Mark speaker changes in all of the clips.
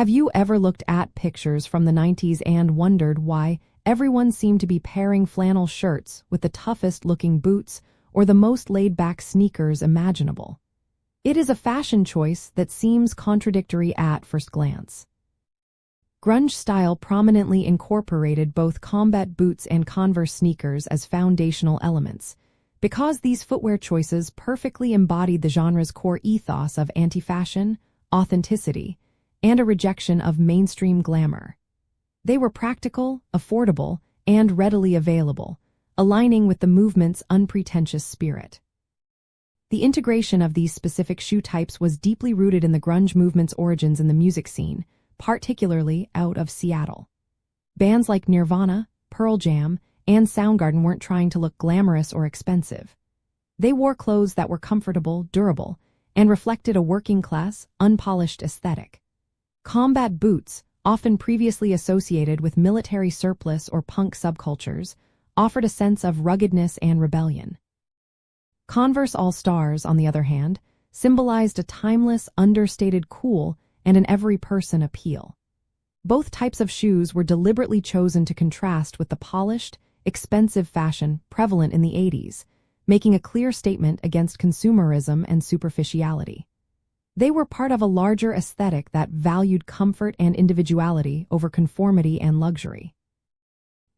Speaker 1: Have you ever looked at pictures from the 90s and wondered why everyone seemed to be pairing flannel shirts with the toughest-looking boots or the most laid-back sneakers imaginable? It is a fashion choice that seems contradictory at first glance. Grunge style prominently incorporated both combat boots and Converse sneakers as foundational elements, because these footwear choices perfectly embodied the genre's core ethos of anti-fashion, authenticity, and a rejection of mainstream glamour. They were practical, affordable, and readily available, aligning with the movement's unpretentious spirit. The integration of these specific shoe types was deeply rooted in the grunge movement's origins in the music scene, particularly out of Seattle. Bands like Nirvana, Pearl Jam, and Soundgarden weren't trying to look glamorous or expensive. They wore clothes that were comfortable, durable, and reflected a working-class, unpolished aesthetic. Combat boots, often previously associated with military surplus or punk subcultures, offered a sense of ruggedness and rebellion. Converse All-Stars, on the other hand, symbolized a timeless, understated cool and an every-person appeal. Both types of shoes were deliberately chosen to contrast with the polished, expensive fashion prevalent in the 80s, making a clear statement against consumerism and superficiality. They were part of a larger aesthetic that valued comfort and individuality over conformity and luxury.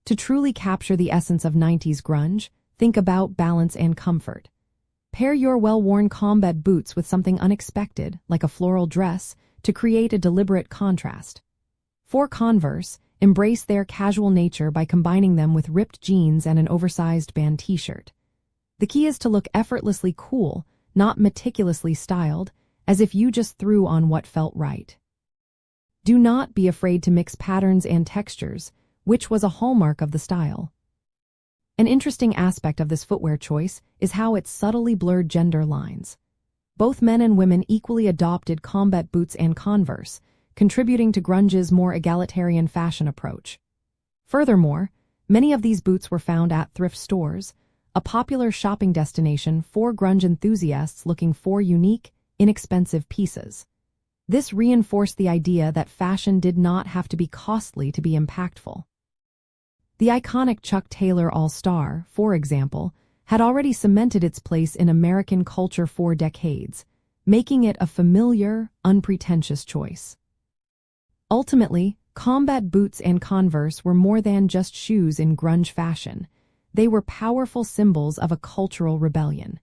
Speaker 1: To truly capture the essence of 90s grunge, think about balance and comfort. Pair your well-worn combat boots with something unexpected, like a floral dress, to create a deliberate contrast. For Converse, embrace their casual nature by combining them with ripped jeans and an oversized band t-shirt. The key is to look effortlessly cool, not meticulously styled, as if you just threw on what felt right. Do not be afraid to mix patterns and textures, which was a hallmark of the style. An interesting aspect of this footwear choice is how it subtly blurred gender lines. Both men and women equally adopted combat boots and Converse, contributing to grunge's more egalitarian fashion approach. Furthermore, many of these boots were found at thrift stores, a popular shopping destination for grunge enthusiasts looking for unique, inexpensive pieces. This reinforced the idea that fashion did not have to be costly to be impactful. The iconic Chuck Taylor All-Star, for example, had already cemented its place in American culture for decades, making it a familiar, unpretentious choice. Ultimately, combat boots and Converse were more than just shoes in grunge fashion. They were powerful symbols of a cultural rebellion.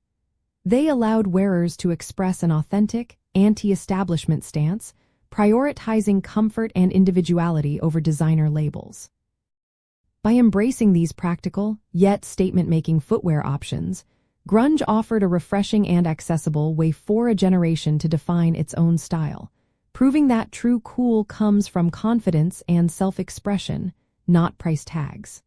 Speaker 1: They allowed wearers to express an authentic, anti-establishment stance, prioritizing comfort and individuality over designer labels. By embracing these practical, yet statement-making footwear options, grunge offered a refreshing and accessible way for a generation to define its own style, proving that true cool comes from confidence and self-expression, not price tags.